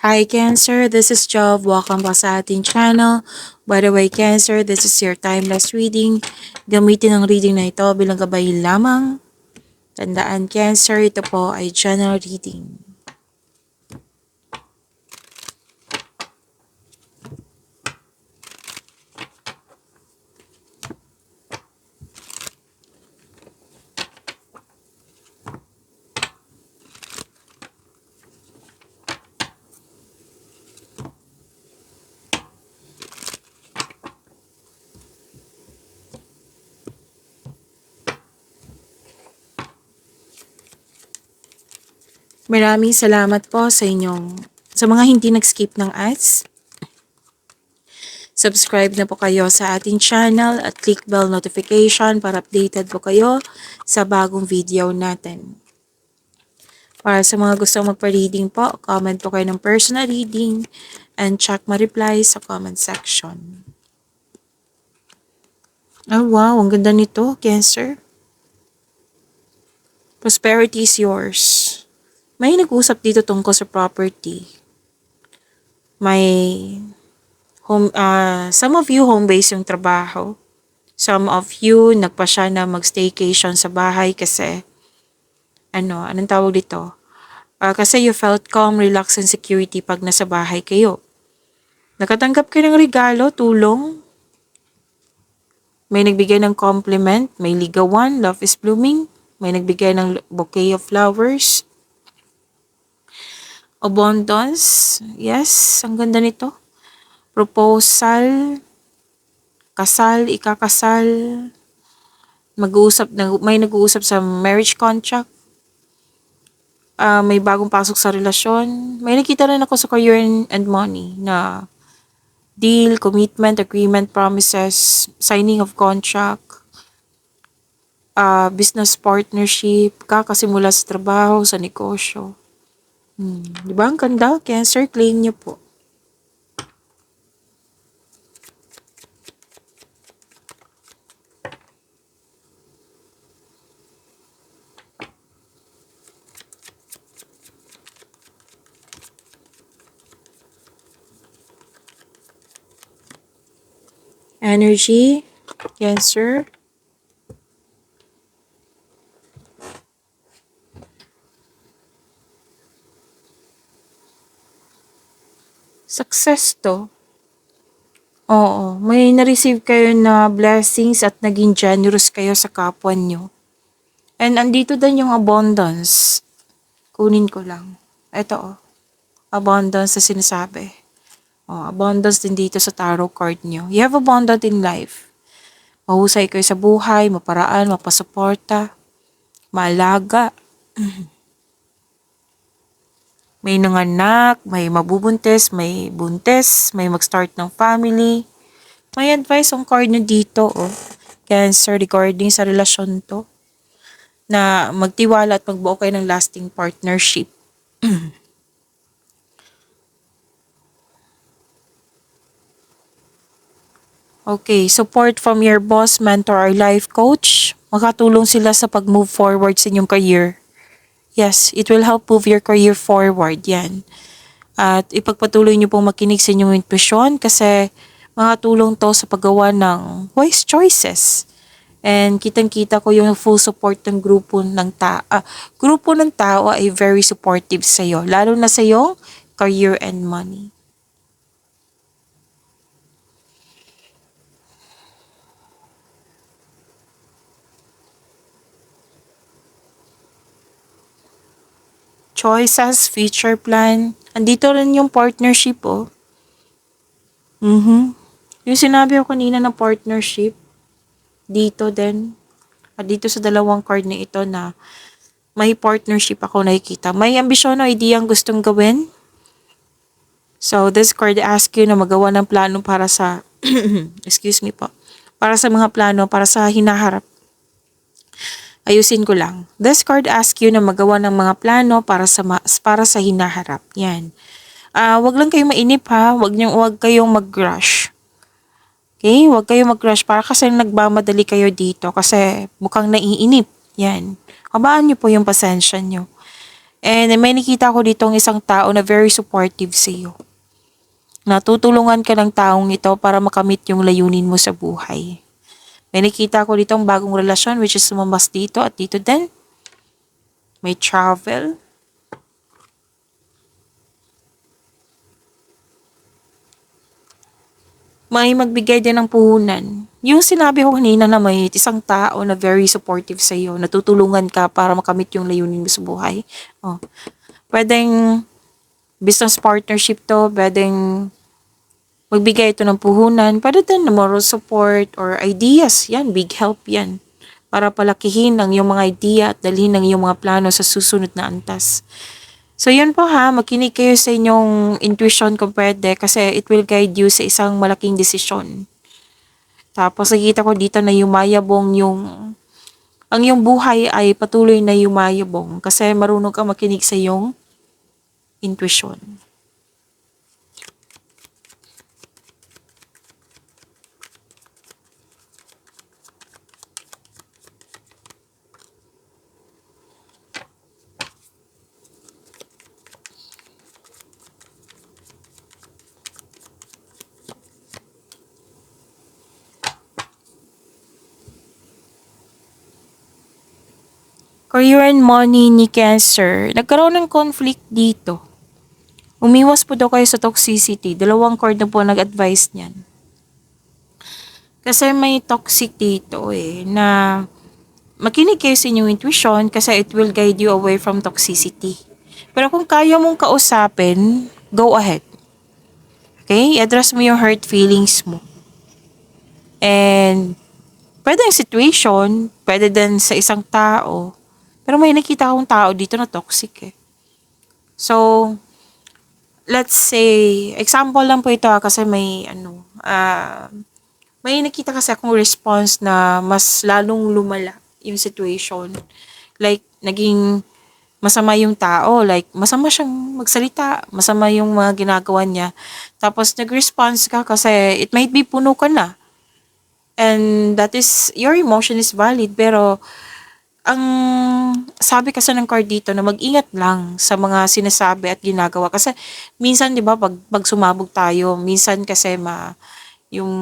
Hi Cancer, this is Jov. Welcome back sa ating channel. By the way Cancer, this is your timeless reading. Gamitin ang reading na ito bilang gabay lamang. Tandaan Cancer, ito po ay general reading. Maraming salamat po sa mga hindi nag-skip ng ads. Subscribe na po kayo sa ating channel at click bell notification para updated po kayo sa bagong video natin. Para sa mga gusto magpa-reading po, comment po kayo ng personal reading and check my reply sa comment section. Oh wow, ang ganda nito, Cancer. Prosperity is yours. May nag-usap dito tungkol sa property. Some of you home-based yung trabaho. Some of you nagpasya na mag-staycation sa bahay kasi anong tawag dito? Kasi you felt calm, relaxed, and security pag nasa bahay kayo. Nakatanggap kayo ng regalo, tulong. May nagbigay ng compliment, may ligawan, love is blooming. May nagbigay ng bouquet of flowers. Abundance. Yes, ang ganda nito. Proposal. Kasal, ikakasal. May nag-uusap sa marriage contract. May bagong pasok sa relasyon. May nakita rin ako sa career and money na deal, commitment, agreement, promises, signing of contract, business partnership, kakasimula sa trabaho, sa negosyo. Diba ang ganda? Cancer, claim niyo po. Energy, Cancer. Success to. Oo, may na-receive kayo na blessings at naging generous kayo sa kapwa nyo. And andito din yung abundance. Kunin ko lang. Ito abundance na sinasabi. Abundance din dito sa tarot card nyo. You have abundance in life. Mahusay kayo sa buhay, maparaan, mapasuporta, maalaga. May nanganak, may mabubuntis, may buntis, may mag-start ng family. May advice ang card nyo dito, Cancer, regarding sa relasyon to. Na magtiwala at magbuo kayo ng lasting partnership. Okay, support from your boss, mentor, or life coach. Makatulong sila sa pag-move forward sa inyong career. Yes, it will help move your career forward, yan. At ipagpatuloy niyo pong makinig sa inyong intuition kasi makatulong to sa paggawa ng wise choices. And kitang-kita ko yung full support ng grupo ng tao ay very supportive sa iyo, lalo na sa iyong career and money. Choices, future plan. Andito rin yung partnership, Yung sinabi ko kanina na partnership, dito din. At dito sa dalawang card na ito na may partnership ako nakikita. May ambisyon o ideyang gustong gawin. So, this card asks you na magawa ng plano para sa, excuse me po, para sa mga plano, para sa hinaharap. Ayusin ko lang. This card asks you na magawa ng mga plano para sa hinaharap. Yan. Wag lang kayong mainip ha. Wag kayong mag-rush. Okay? Wag kayong mag-rush para kasi nagmamadali kayo dito kasi mukhang naiinip. Yan. Habaan niyo po yung pasensya niyo. And may nakita ko ditong isang tao na very supportive sa iyo. Natutulungan ka ng taong ito para makamit yung layunin mo sa buhay. May nakita ko ditong bagong relasyon which is lumabas dito at dito din. May travel. May magbigay din ng puhunan. Yung sinabi ko kanina na may isang tao na very supportive sa iyo, natutulungan ka para makamit yung layunin mo sa buhay. Oh. Pwedeng business partnership to, pwedeng magbigay ito ng puhunan, pwede din na moral support or ideas. Yan, big help yan. Para palakihin ang iyong mga idea at dalhin ang iyong mga plano sa susunod na antas. So yun po ha, makinig kayo sa inyong intuition kung pwede kasi it will guide you sa isang malaking desisyon. Tapos nakikita ko dito na yumayabong ang iyong buhay ay patuloy na yumayabong kasi marunong ka makinig sa iyong intuition. Career and money ni Cancer, nagkaroon ng conflict dito. Umiwas po daw kayo sa toxicity. Dalawang card na po nag-advise niyan. Kasi may toxic dito na makinig kayo sa inyong intuition kasi it will guide you away from toxicity. Pero kung kaya mong kausapin, go ahead. Okay? I-address mo yung hurt feelings mo. And pwede yung situation, pwede din sa isang tao. Pero may nakita akong tao dito na toxic So, let's say, example lang po ito kasi may nakita kasi akong response na mas lalong lumala yung situation. Like, naging masama yung tao. Like, masama siyang magsalita. Masama yung mga ginagawa niya. Tapos, nag-response ka kasi it might be puno ka na. And that is, your emotion is valid. Pero, ang sabi kasi ng card dito na mag-ingat lang sa mga sinasabi at ginagawa. Kasi, minsan, di ba, pag sumabog tayo, minsan kasi yung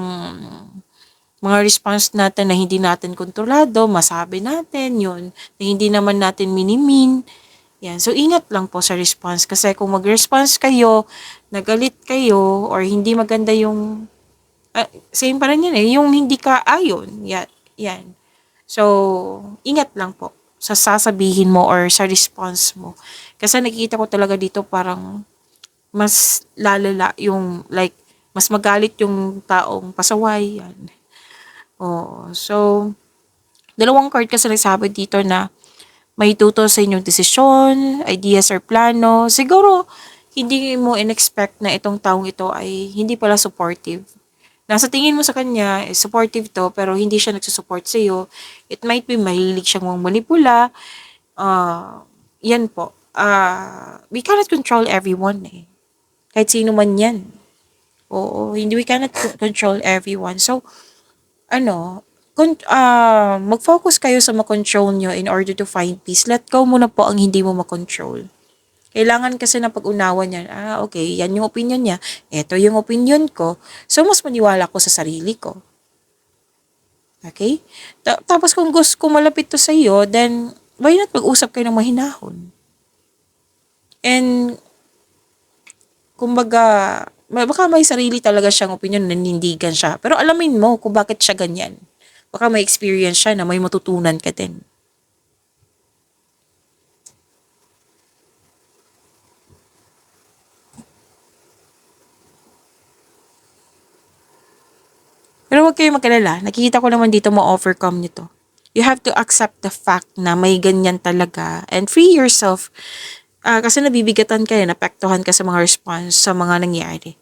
mga response natin na hindi natin kontrolado, masabi natin yun, na hindi naman natin minimin. Yan. So, ingat lang po sa response. Kasi kung mag-response kayo, nagalit kayo, or hindi maganda yung, same pa rin yan yung hindi ka ayon. Yan. So, ingat lang po sa sasabihin mo or sa response mo. Kasi nakikita ko talaga dito parang mas lalala yung, like, mas magalit yung taong pasaway. Yan. Oo. So, dalawang card kasi nagsabi dito na may tuto sa inyong desisyon, ideas or plano. Siguro, hindi mo in-expect na itong taong ito ay hindi pala supportive. Nasa tingin mo sa kanya, supportive to, pero hindi siya nagsusupport sa iyo. It might be mahilig siyang manipula. Yan po. We cannot control everyone Kahit sino man yan. Oo, hindi we cannot control everyone. So, mag-focus kayo sa makontrol nyo in order to find peace. Let go muna po ang hindi mo makontrol. Kailangan kasi na pag-unawan yan, okay, yan yung opinion niya, eto yung opinion ko, so mas maniwala ko sa sarili ko. Okay? Tapos kung gusto kung malapit to sa iyo, then why not mag-usap kayo ng mahinahon? And kumbaga, baka may sarili talaga siyang opinion, nanindigan siya. Pero alamin mo kung bakit siya ganyan. Baka may experience siya na may matutunan ka din. Pero huwag kayong mag-alala. Nakikita ko naman dito ma-overcome nito. You have to accept the fact na may ganyan talaga and free yourself. Kasi nabibigatan ka napektuhan ka sa mga response sa mga nangyari.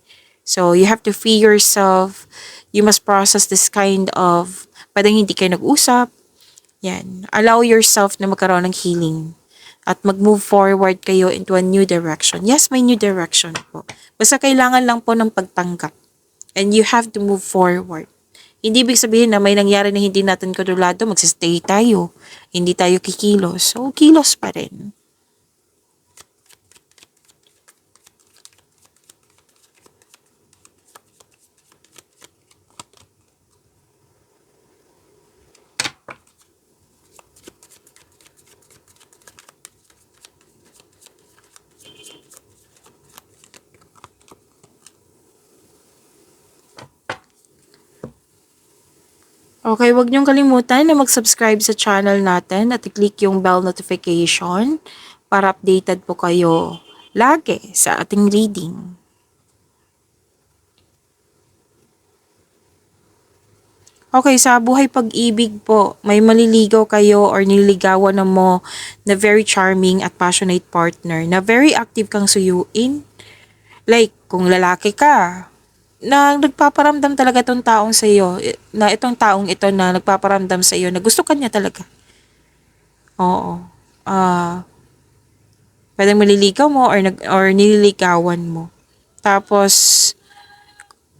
So, you have to free yourself. You must process this kind of, pwedeng hindi kayo nag-usap. Yan. Allow yourself na magkaroon ng healing. At mag-move forward kayo into a new direction. Yes, may new direction po. Basta kailangan lang po ng pagtanggap. And you have to move forward. Hindi ibig sabihin na may nangyari na hindi natin kontrolado, magsistay tayo. Hindi tayo kikilos. So, kilos pa rin. Okay, wag niyong kalimutan na mag-subscribe sa channel natin at i-click yung bell notification para updated po kayo lagi sa ating reading. Okay, sa buhay pag-ibig po, may maliligaw kayo or nililigawan na mo na very charming at passionate partner na very active kang suyuin. Like, kung lalaki ka, na nagpaparamdam talaga itong taong sa iyo, na itong taong ito na nagpaparamdam sa iyo na gusto ka niya talaga. Oo. Ah, pwedeng maliligaw mo or nililigawan mo. Tapos,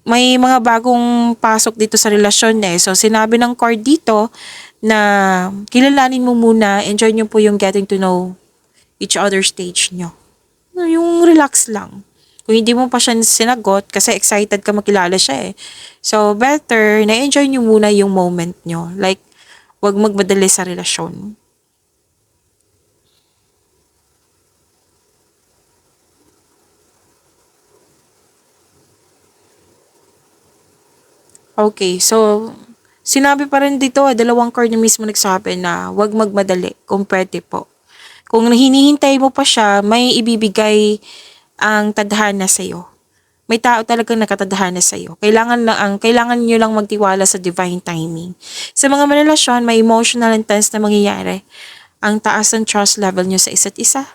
may mga bagong pasok dito sa relasyon eh. So, sinabi ng card dito na kilalanin mo muna, enjoy nyo po yung getting to know each other stage nyo. Yung relax lang. Kung hindi mo pa siya sinagot, kasi excited ka makilala siya eh. So, better, na-enjoy nyo muna yung moment nyo. Like, wag magmadali sa relasyon. Okay, so, sinabi pa rin dito, dalawang card na mismo nagsabi na wag magmadali kung pwede po. Kung hinihintay mo pa siya, may ibibigay ang tadhana sa'yo. May tao talagang nakatadhana sa'yo. Kailangan nyo lang magtiwala sa divine timing. Sa mga relasyon, may emotional intense na mangyayari. Ang taas ng trust level nyo sa isa't isa.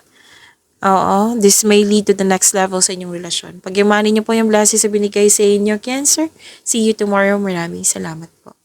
Oo, this may lead to the next level sa inyong relasyon. Pagyamanin niyo po yung blessings sa binigay sa inyo, Cancer. See you tomorrow. Maraming salamat po.